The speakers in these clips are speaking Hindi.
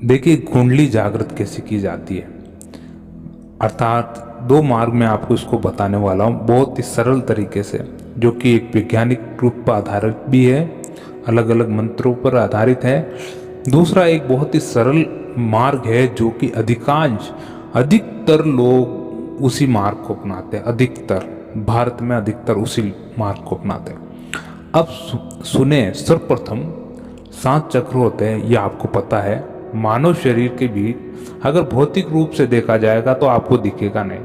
देखिए, कुंडली जागृत कैसे की जाती है, अर्थात दो मार्ग में आपको इसको बताने वाला हूँ बहुत ही सरल तरीके से, जो कि एक वैज्ञानिक रूप पर आधारित भी है, अलग अलग मंत्रों पर आधारित है। दूसरा एक बहुत ही सरल मार्ग है जो कि अधिकतर लोग उसी मार्ग को अपनाते हैं। अधिकतर भारत में अधिकतर उसी मार्ग को अपनाते हैं। अब सुने, सर्वप्रथम 7 चक्र होते हैं, ये आपको पता है। मानव शरीर के बीच अगर भौतिक रूप से देखा जाएगा तो आपको दिखेगा नहीं,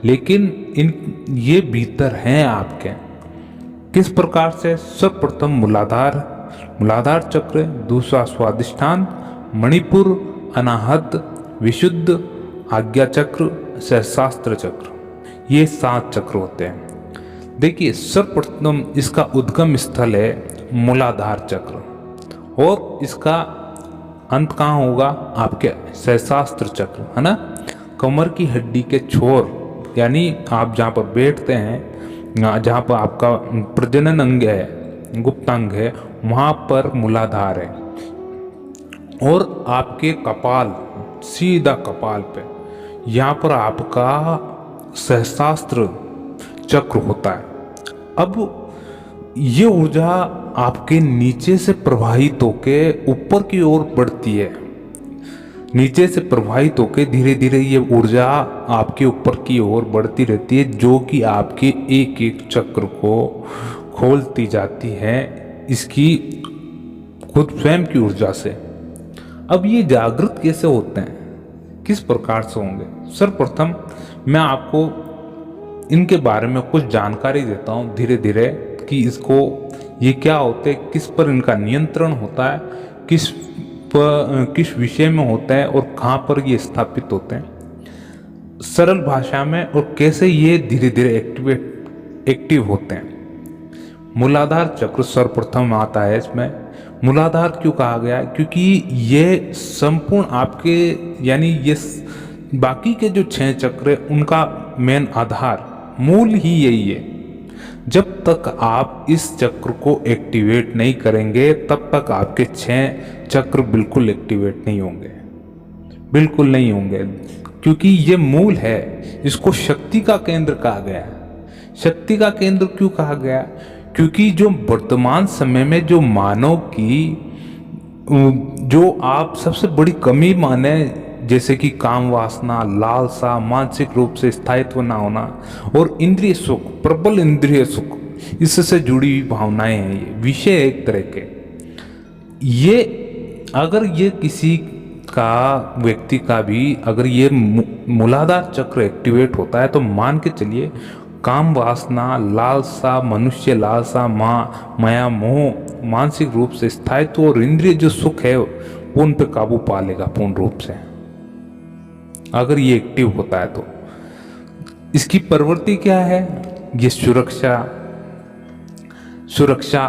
लेकिन ये भीतर हैं आपके। किस प्रकार से? सर्वप्रथम मूलाधार चक्र, दूसरा स्वादिष्ठान, मणिपुर, अनाहत, विशुद्ध, आज्ञा चक्र, सहस्रास्त्र चक्र, ये 7 चक्र होते हैं। देखिए, सर्वप्रथम इसका उद्गम स्थल है मूलाधार चक्र, और इसका अंत कहाँ होगा? आपके सहस्रास्त्र चक्र, है ना। कमर की हड्डी के छोर, यानी आप जहाँ पर बैठते हैं, जहाँ पर आपका प्रजनन अंग है, गुप्तांग है, वहाँ पर मूलाधार है। और आपके कपाल, सीधा कपाल पे, यहाँ पर आपका सहस्रास्त्र चक्र होता है। अब ये ऊर्जा आपके नीचे से प्रवाहित होके ऊपर की ओर बढ़ती है। नीचे से प्रवाहित होके धीरे धीरे ये ऊर्जा आपके ऊपर की ओर बढ़ती रहती है, जो कि आपके एक एक चक्र को खोलती जाती है, इसकी खुद स्वयं की ऊर्जा से। अब ये जागृत कैसे होते हैं, किस प्रकार से होंगे? सर्वप्रथम मैं आपको इनके बारे में कुछ जानकारी देता हूँ धीरे धीरे, कि इसको ये क्या होते हैं, किस पर इनका नियंत्रण होता है, किस विषय में होता है, और कहाँ पर ये स्थापित होते हैं सरल भाषा में, और कैसे ये धीरे धीरे एक्टिव होते हैं। मूलाधार चक्र सर्वप्रथम आता है। इसमें मूलाधार क्यों कहा गया? क्योंकि ये संपूर्ण आपके, यानी ये बाकी के जो 6 चक्र है उनका मेन आधार, मूल ही यही है। जब तक आप इस चक्र को एक्टिवेट नहीं करेंगे तब तक आपके 6 चक्र बिल्कुल एक्टिवेट नहीं होंगे, बिल्कुल नहीं होंगे, क्योंकि ये मूल है। इसको शक्ति का केंद्र कहा गया है। शक्ति का केंद्र क्यों कहा गया? क्योंकि जो वर्तमान समय में जो मानव की जो आप सबसे बड़ी कमी माने, जैसे कि काम वासना, लालसा, मानसिक रूप से स्थायित्व ना होना, और इंद्रिय सुख, प्रबल इंद्रिय सुख, इससे जुड़ी हुई भावनाएं हैं, ये विषय एक तरह के। ये अगर ये किसी का, व्यक्ति का भी अगर ये मूलाधार चक्र एक्टिवेट होता है, तो मान के चलिए काम वासना, लालसा, मनुष्य लालसा, माया मोह, मानसिक रूप से स्थायित्व और इंद्रिय जो सुख है वो उन पे काबू पा लेगा पूर्ण रूप से, अगर ये एक्टिव होता है तो। इसकी प्रवृत्ति क्या है? ये सुरक्षा,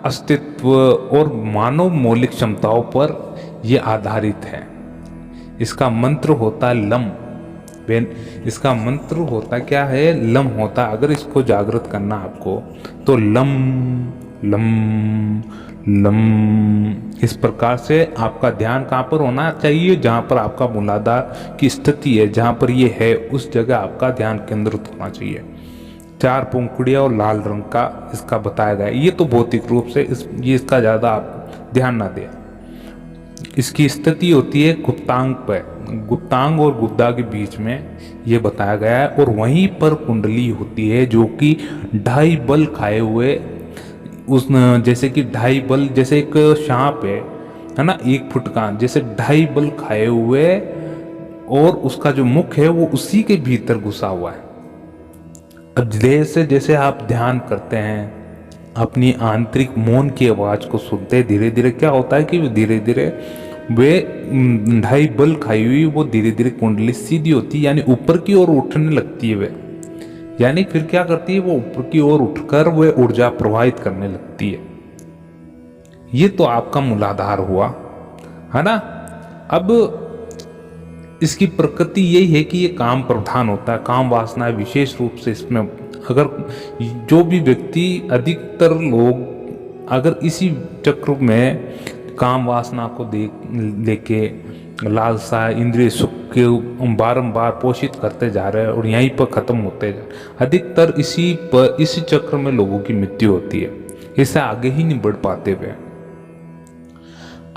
अस्तित्व और मानव मौलिक क्षमताओं पर यह आधारित है। इसका मंत्र होता है लम। इसका मंत्र होता क्या है? लम होता है। अगर इसको जागृत करना आपको, तो लम लम लम, इस प्रकार से आपका ध्यान कहाँ पर होना चाहिए? जहाँ पर आपका मूलाधार की स्थिति है, जहाँ पर ये है, उस जगह आपका ध्यान केंद्रित होना चाहिए। 4 पंखुड़ियाँ और लाल रंग का इसका बताया गया है। ये तो भौतिक रूप से ये इसका ज़्यादा आप ध्यान ना दें। इसकी स्थिति होती है गुप्तांग पर, गुप्तांग और गुद्दा के बीच में, ये बताया गया है। और वहीं पर कुंडली होती है, जो कि 2.5 बल खाए हुए, उस जैसे कि 2.5 बल, जैसे एक सांप है ना, 1 फुट का, जैसे 2.5 बल खाए हुए, और उसका जो मुख है वो उसी के भीतर घुसा हुआ है। अब जैसे जैसे आप ध्यान करते हैं, अपनी आंतरिक मौन की आवाज को सुनते, धीरे धीरे क्या होता है कि धीरे धीरे वे 2.5 बल खाई हुई वो धीरे धीरे कुंडली सीधी होती है, यानी ऊपर की ओर उठने लगती है वे, यानी फिर क्या करती है, वो ऊपर की ओर उठकर वे ऊर्जा प्रवाहित करने लगती है। ये तो आपका मूलाधार हुआ, है ना। अब इसकी प्रकृति यही है कि ये काम प्रधान होता है, काम वासना विशेष रूप से इसमें। अगर जो भी व्यक्ति, अधिकतर लोग अगर इसी चक्र में काम वासना को लेके लालसा, इंद्रिय सुख के बारंबार पोषित करते जा रहे हैं और यहीं पर खत्म होते जा रहे। अधिकतर इसी चक्र में लोगों की मृत्यु होती है, इससे आगे ही नहीं बढ़ पाते वे।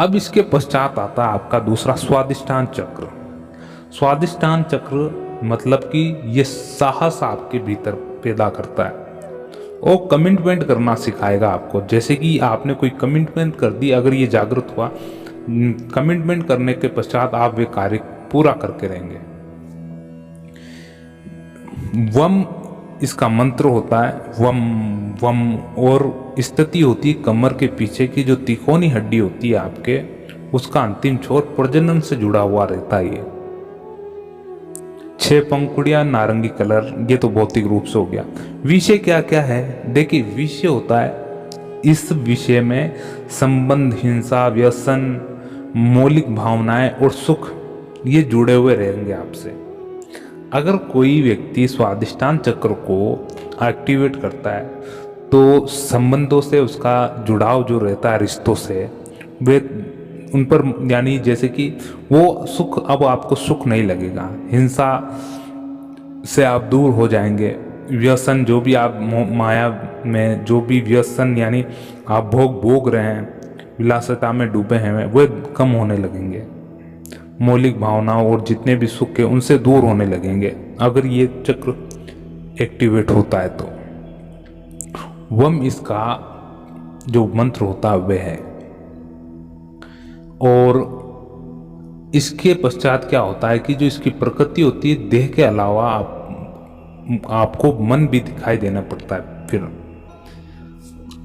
अब इसके पश्चात आता है आपका दूसरा स्वादिष्टान चक्र। स्वादिष्टान चक्र मतलब कि ये साहस आपके भीतर पैदा करता है और कमिटमेंट करना सिखाएगा आपको। जैसे कि आपने कोई कमिटमेंट कर दी, अगर ये जागृत हुआ, कमिटमेंट करने के पश्चात आप वे कार्य पूरा करके रहेंगे। वम इसका मंत्र होता है, वम वम, और स्थिति होती है कमर के पीछे की जो तिकोनी हड्डी होती है आपके, उसका अंतिम छोर प्रजनन से जुड़ा हुआ रहता है। ये 6 पंखुड़ियां, नारंगी कलर, ये तो भौतिक रूप से हो गया। विषय क्या क्या है? देखिए, विषय होता है, इस विषय में संबंध, हिंसा, व्यसन, मौलिक भावनाएं और सुख ये जुड़े हुए रहेंगे आपसे। अगर कोई व्यक्ति स्वादिष्टान चक्र को एक्टिवेट करता है तो संबंधों से उसका जुड़ाव जो रहता है, रिश्तों से, वे उन पर, यानी जैसे कि वो सुख, अब आपको सुख नहीं लगेगा, हिंसा से आप दूर हो जाएंगे, व्यसन, जो भी आप माया में जो भी व्यसन यानी आप भोग रहे हैं, विलासिता में डूबे हैं, वे कम होने लगेंगे। मौलिक भावनाओं और जितने भी सुख है उनसे दूर होने लगेंगे अगर ये चक्र एक्टिवेट होता है तो। वम इसका जो मंत्र होता है वह है। और इसके पश्चात क्या होता है कि जो इसकी प्रकृति होती है, देह के अलावा आपको मन भी दिखाई देना पड़ता है। फिर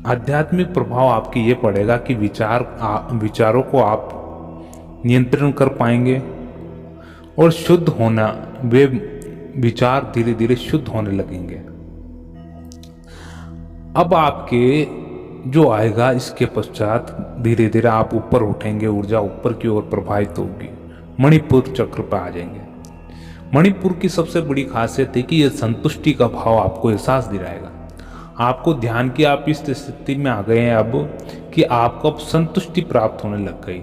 आध्यात्मिक प्रभाव आपकी ये पड़ेगा कि विचारों को आप नियंत्रण कर पाएंगे और शुद्ध होना, वे विचार धीरे धीरे शुद्ध होने लगेंगे। अब आपके जो आएगा इसके पश्चात धीरे धीरे आप ऊपर उठेंगे, ऊर्जा ऊपर की ओर प्रभावित होगी, मणिपुर चक्र पर आ जाएंगे। मणिपुर की सबसे बड़ी खासियत है कि यह संतुष्टि का भाव आपको एहसास दिलाएगा। आपको ध्यान की, आप इस स्थिति में आ गए हैं अब कि आपको अब संतुष्टि प्राप्त होने लग गई।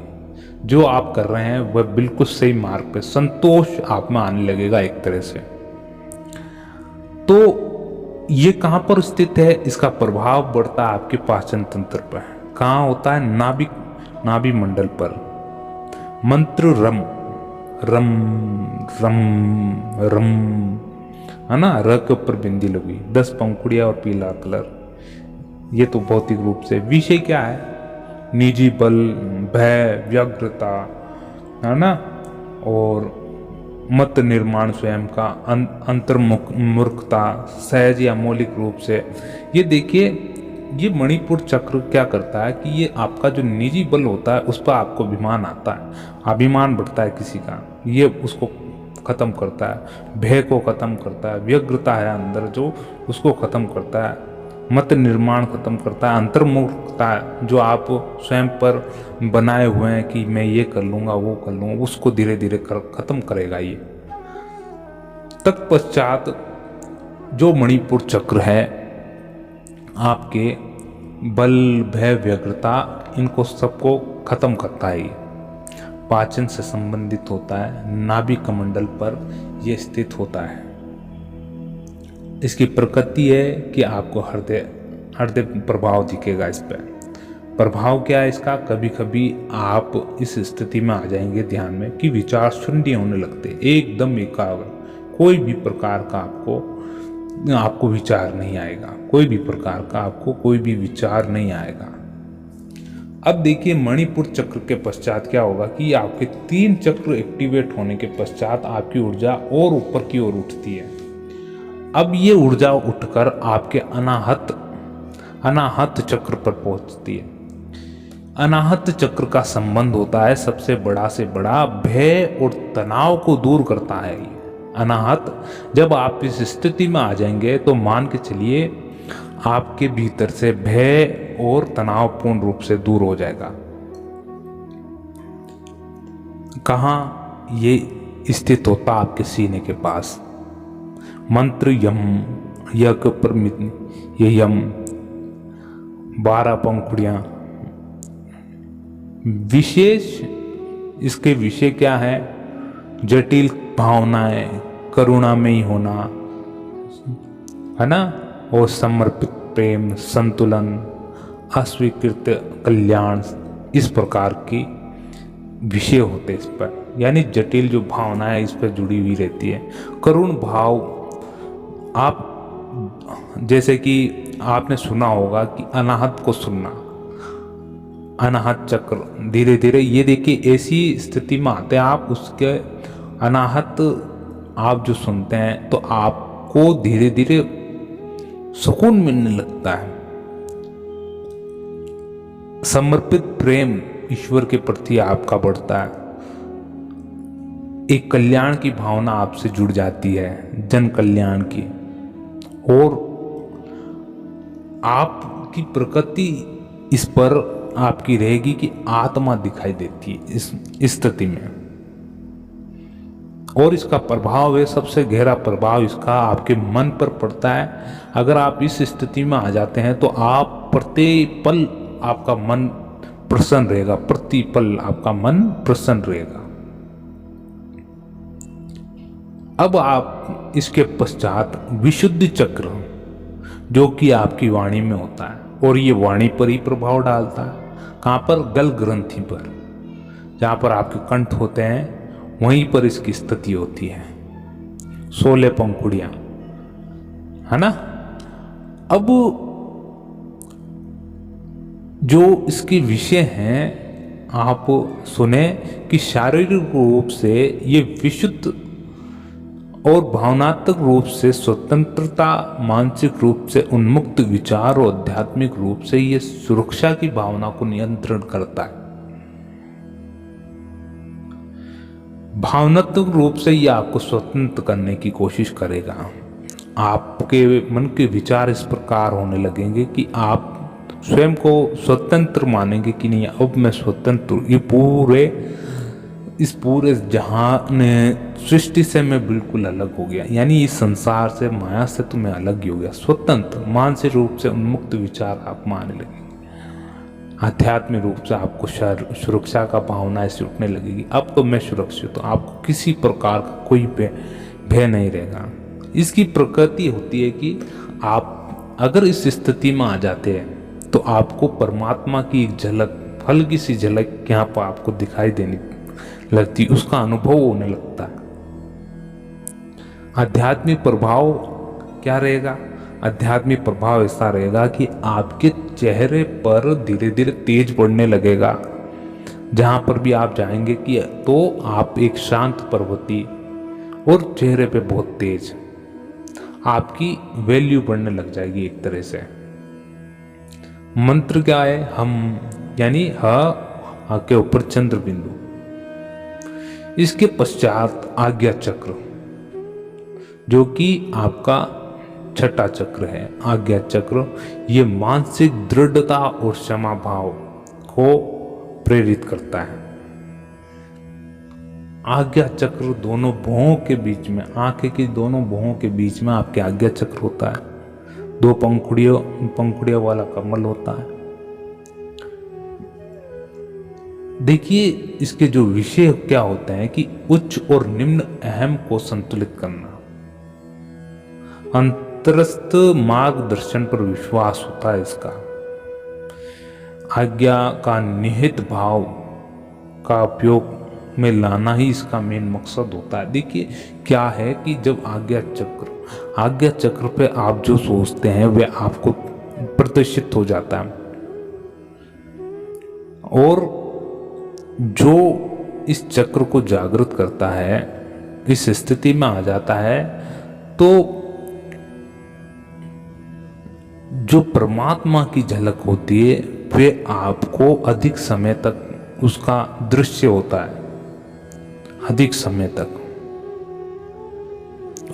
जो आप कर रहे हैं वह बिल्कुल सही मार्ग पे, संतोष आप में आने लगेगा एक तरह से। तो ये कहां पर स्थित है? इसका प्रभाव बढ़ता है आपके पाचन तंत्र पर। कहां होता है? नाभि मंडल पर। मंत्र रम रम रम रम, है ना, र के ऊपर बिंदी लगी, 10 पंखुड़ियां और पीला कलर। ये तो भौतिक रूप से। विषय क्या है? निजी बल, भय, व्यग्रता, है ना, और मत निर्माण स्वयं का, अंतर्मुखता, सहज या मौलिक रूप से। ये देखिए, ये मणिपुर चक्र क्या करता है कि ये आपका जो निजी बल होता है उस पर आपको अभिमान आता है, अभिमान बढ़ता है किसी का, ये उसको खत्म करता है। भय को खत्म करता है, व्यग्रता है अंदर जो, उसको खत्म करता है, मत निर्माण खत्म करता है, अंतर्मुखता जो आप स्वयं पर बनाए हुए हैं कि मैं ये कर लूँगा वो कर लूँगा, उसको धीरे धीरे खत्म करेगा ये। तत्पश्चात जो मणिपुर चक्र है आपके बल, भय, व्यग्रता, इनको सबको खत्म करता है ये। पाचन से संबंधित होता है, नाभि कमंडल पर यह स्थित होता है। इसकी प्रकृति है कि आपको हृदय प्रभाव दिखेगा। इस पर प्रभाव क्या है इसका? कभी कभी आप इस स्थिति में आ जाएंगे ध्यान में कि विचार शून्य होने लगते, एकदम एकाग्र, कोई भी प्रकार का आपको विचार नहीं आएगा, कोई भी प्रकार का आपको कोई भी विचार नहीं आएगा। अब देखिए, मणिपुर चक्र के पश्चात क्या होगा कि आपके 3 चक्र एक्टिवेट होने के पश्चात आपकी ऊर्जा और ऊपर की ओर उठती है। अब ये ऊर्जा उठकर आपके अनाहत चक्र पर पहुंचती है। अनाहत चक्र का संबंध होता है सबसे बड़ा से बड़ा भय और तनाव को दूर करता है ये अनाहत। जब आप इस स्थिति में आ जाएंगे तो मान के चलिए आपके भीतर से भय और तनाव पूर्ण रूप से दूर हो जाएगा। कहाँ ये स्थित होता? आपके सीने के पास। मंत्र यम, यक पर ये यम, 12 पंखुड़ियां। विशेष इसके विषय क्या है? जटिल भावनाएं, करुणामयी होना, है ना, और समर्पित प्रेम, संतुलन, अस्वीकृत कल्याण, इस प्रकार की विषय होते इस पर। यानी जटिल जो भावनाएं इस पर जुड़ी हुई रहती है। करुण भाव, आप जैसे कि आपने सुना होगा कि अनाहत को सुनना, अनाहत चक्र धीरे धीरे, ये देखिए ऐसी स्थिति में आते हैं आप, उसके अनाहत आप जो सुनते हैं तो आपको धीरे धीरे सुकून मिलने लगता है। समर्पित प्रेम ईश्वर के प्रति आपका बढ़ता है। एक कल्याण की भावना आपसे जुड़ जाती है, जन कल्याण की, और आपकी प्रकृति इस पर आपकी रहेगी कि आत्मा दिखाई देती है इस स्थिति में। और इसका प्रभाव है, सबसे गहरा प्रभाव इसका आपके मन पर पड़ता है। अगर आप इस स्थिति में आ जाते हैं तो आप प्रत्येक पल आपका मन प्रसन्न रहेगा, प्रतिपल आपका मन प्रसन्न रहेगा। अब आप इसके पश्चात विशुद्धि चक्र, जो कि आपकी वाणी में होता है, और ये वाणी पर ही प्रभाव डालता है। कहाँ पर? गल ग्रंथि पर, जहाँ पर आपके कंठ होते हैं, वहीं पर इसकी स्थिति होती है। 16 पंखुड़ियां, है ना। अब जो इसके विषय हैं आप सुने कि शारीरिक रूप से ये विशुद्ध और भावनात्मक रूप से स्वतंत्रता, मानसिक रूप से उन्मुक्त विचार और आध्यात्मिक रूप से ये सुरक्षा की भावना को नियंत्रण करता है। भावनात्मक रूप से ये आपको स्वतंत्र करने की कोशिश करेगा। आपके मन के विचार इस प्रकार होने लगेंगे कि आप स्वयं को स्वतंत्र मानेंगे कि नहीं, अब मैं स्वतंत्र, इस पूरे जहान सृष्टि से मैं बिल्कुल अलग हो गया। यानी इस संसार से, माया से तो मैं अलग ही हो गया, स्वतंत्र, मानसिक रूप से उन्मुक्त विचार आप मानने लगेंगे। आध्यात्मिक रूप से आपको सुरक्षा का भावना ऐसी उठने लगेगी। अब तो मैं सुरक्षित हूँ, आपको किसी प्रकार का कोई भय नहीं रहेगा। इसकी प्रकृति होती है कि आप अगर इस स्थिति में आ जाते हैं तो आपको परमात्मा की एक झलक, हल्की सी झलक यहाँ पर आपको दिखाई देने लगती, उसका अनुभव होने लगता है। आध्यात्मिक प्रभाव क्या रहेगा? आध्यात्मिक प्रभाव ऐसा रहेगा कि आपके चेहरे पर धीरे धीरे तेज बढ़ने लगेगा। जहां पर भी आप जाएंगे कि तो आप एक शांत प्रवृत्ति, और चेहरे पे बहुत तेज, आपकी वैल्यू बढ़ने लग जाएगी एक तरह से। मंत्र क्या है? हम, यानी ह के ऊपर चंद्र बिंदु। इसके पश्चात आज्ञा चक्र, जो कि आपका छठा चक्र है। आज्ञा चक्र ये मानसिक दृढ़ता और क्षमा भाव को प्रेरित करता है। आज्ञा चक्र दोनों भुवों के बीच में, आंखें की दोनों भुवों के बीच में आपके आज्ञा चक्र होता है। 2 पंखुड़ियों वाला कमल होता है। देखिए इसके जो विषय क्या होते हैं कि उच्च और निम्न अहम को संतुलित करना, अंतरस्थ मार्गदर्शन पर विश्वास होता है इसका। आज्ञा का निहित भाव का उपयोग में लाना ही इसका मेन मकसद होता है। देखिए क्या है कि जब आज्ञा चक्र पे आप जो सोचते हैं वह आपको प्रदर्शित हो जाता है, और जो इस चक्र को जागृत करता है, इस स्थिति में आ जाता है, तो जो परमात्मा की झलक होती है वे आपको अधिक समय तक उसका दृश्य होता है। अधिक समय तक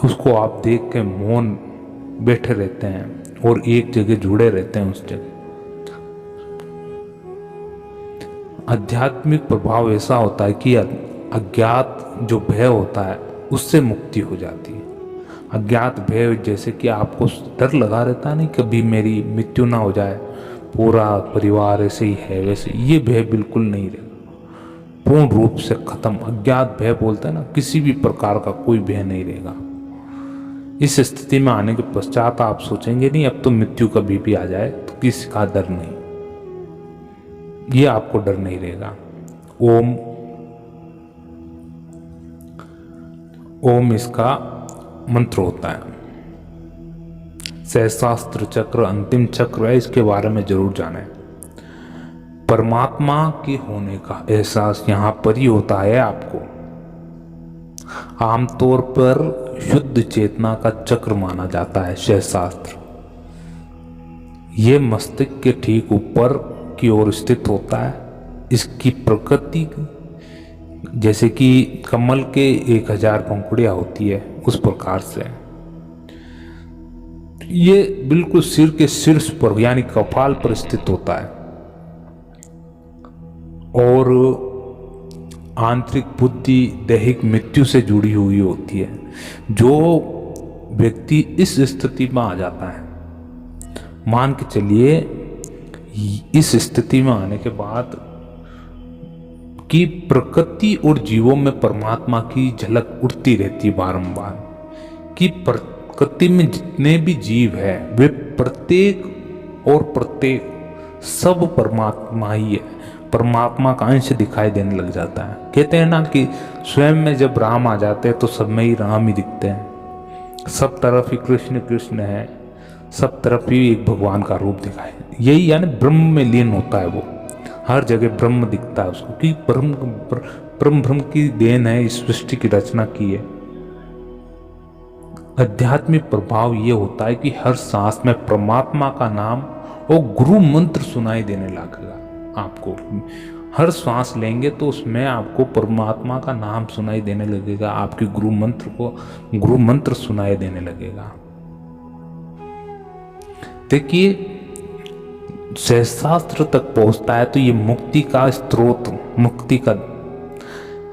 उसको आप देख के मौन बैठे रहते हैं और एक जगह जुड़े रहते हैं उस जगह। आध्यात्मिक प्रभाव ऐसा होता है कि अज्ञात जो भय होता है उससे मुक्ति हो जाती है। अज्ञात भय जैसे कि आपको डर लगा रहता है, नहीं कभी मेरी मृत्यु ना हो जाए, पूरा परिवार ऐसे ही है, वैसे ये भय बिल्कुल नहीं रहेगा। पूर्ण रूप से खत्म। अज्ञात भय बोलते हैं ना, किसी भी प्रकार का कोई भय नहीं रहेगा। इस स्थिति में आने के पश्चात आप सोचेंगे नहीं अब तो मृत्यु कभी भी आ जाए तो किसी का डर नहीं, ये आपको डर नहीं रहेगा। ओम इसका मंत्र होता है। सहस्रास्त्र चक्र अंतिम चक्र है, इसके बारे में जरूर जानें। परमात्मा के होने का एहसास यहाँ पर ही होता है आपको। आमतौर पर शुद्ध चेतना का चक्र माना जाता है सहस्रास्त्र। ये मस्तिष्क के ठीक ऊपर की ओर स्थित होता है। इसकी प्रकृति जैसे कि कमल के 1000 पंखुड़ियां होती है, उस प्रकार से ये बिल्कुल सिर के शीर्ष पर यानी कपाल पर स्थित होता है। और आंतरिक बुद्धि दैहिक मृत्यु से जुड़ी हुई होती है। जो व्यक्ति इस स्थिति में आ जाता है, मान के चलिए इस स्थिति में आने के बाद कि प्रकृति और जीवों में परमात्मा की झलक उठती रहती बारंबार, कि प्रकृति में जितने भी जीव है वे प्रत्येक सब परमात्मा ही है। परमात्मा का अंश दिखाई देने लग जाता है। कहते हैं ना कि स्वयं में जब राम आ जाते हैं तो सब में ही राम ही दिखते हैं, सब तरफ ही कृष्ण कृष्ण है, सब तरफ ही एक भगवान का रूप दिखाए। यही यानी ब्रह्म में लीन होता है वो, हर जगह ब्रह्म दिखता है उसको, कि ब्रह्म की देन है, इस सृष्टि की रचना की है। आध्यात्मिक प्रभाव ये होता है कि हर सांस में परमात्मा का नाम और गुरु मंत्र सुनाई देने लगेगा आपको। हर सांस लेंगे तो उसमें आपको परमात्मा का नाम सुनाई देने लगेगा, आपके गुरु मंत्र सुनाई देने लगेगा। देखिए सहस्रास्त्र तक पहुंचता है तो ये मुक्ति का स्रोत, मुक्ति का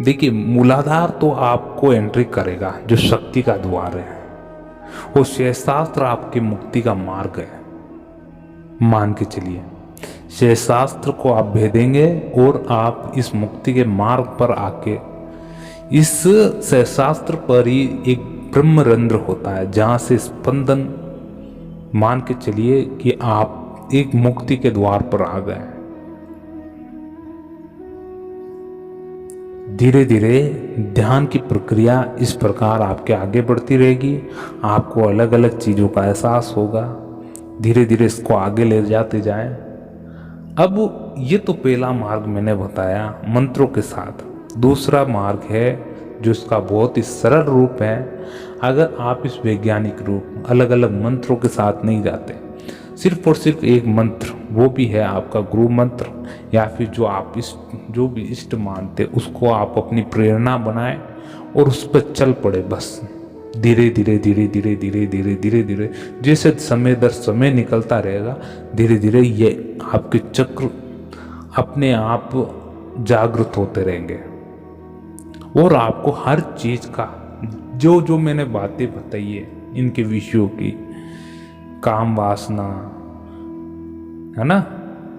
देखिए मूलाधार तो आपको एंट्री करेगा, जो शक्ति का द्वार है। वो सहस्रास्त्र आपकी मुक्ति का मार्ग है। मान के चलिए सहस्रास्त्र को आप भेदेंगे और आप इस मुक्ति के मार्ग पर आके, इस सहस्रास्त्र पर ही एक ब्रह्मरंध्र होता है जहां से स्पंदन, मान के चलिए कि आप एक मुक्ति के द्वार पर आ गए। धीरे धीरे ध्यान की प्रक्रिया इस प्रकार आपके आगे बढ़ती रहेगी। आपको अलग अलग चीजों का एहसास होगा। धीरे धीरे इसको आगे ले जाते जाएं। अब ये तो पहला मार्ग मैंने बताया मंत्रों के साथ। दूसरा मार्ग है जो इसका बहुत ही सरल रूप है। अगर आप इस वैज्ञानिक रूप अलग अलग मंत्रों के साथ नहीं जाते, सिर्फ और सिर्फ एक मंत्र, वो भी है आपका गुरु मंत्र, या फिर जो आप जो भी इष्ट मानते उसको आप अपनी प्रेरणा बनाएं और उस पर चल पड़े। बस धीरे धीरे धीरे धीरे धीरे धीरे धीरे धीरे जैसे समय दर समय निकलता रहेगा, धीरे धीरे ये आपके चक्र अपने आप जागृत होते रहेंगे और आपको हर चीज का जो जो मैंने बातें बताई है इनके विषयों की, काम वासना है ना,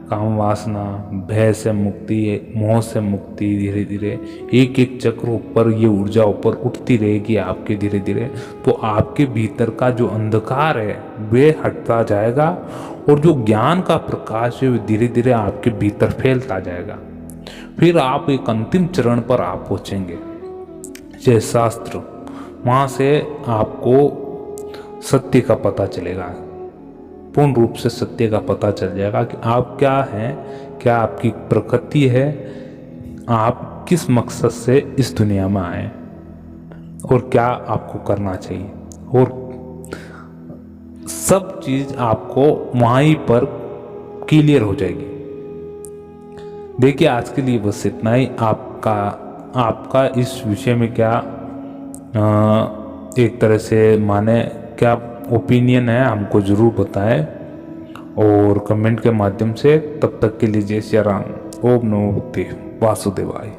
काम वासना, भय से मुक्ति, मोह से मुक्ति, धीरे धीरे एक एक चक्र ऊपर ये ऊर्जा ऊपर उठती रहेगी आपके धीरे धीरे। तो आपके भीतर का जो अंधकार है वे हटता जाएगा और जो ज्ञान का प्रकाश है वो धीरे धीरे आपके भीतर फैलता जाएगा। फिर आप एक अंतिम चरण पर आप पहुंचेंगे, सहस्रास्त्र। वहां से आपको सत्य का पता चलेगा, पूर्ण रूप से सत्य का पता चल जाएगा कि आप क्या हैं, क्या आपकी प्रकृति है, आप किस मकसद से इस दुनिया में आए और क्या आपको करना चाहिए। और सब चीज आपको वहीं पर क्लियर हो जाएगी। देखिए आज के लिए बस इतना ही। आपका इस विषय में क्या एक तरह से माने क्या ओपिनियन है हमको ज़रूर बताएं और कमेंट के माध्यम से। तब तक के लिए जय श्री राम। ओम नमो भगवते वासुदेवाय।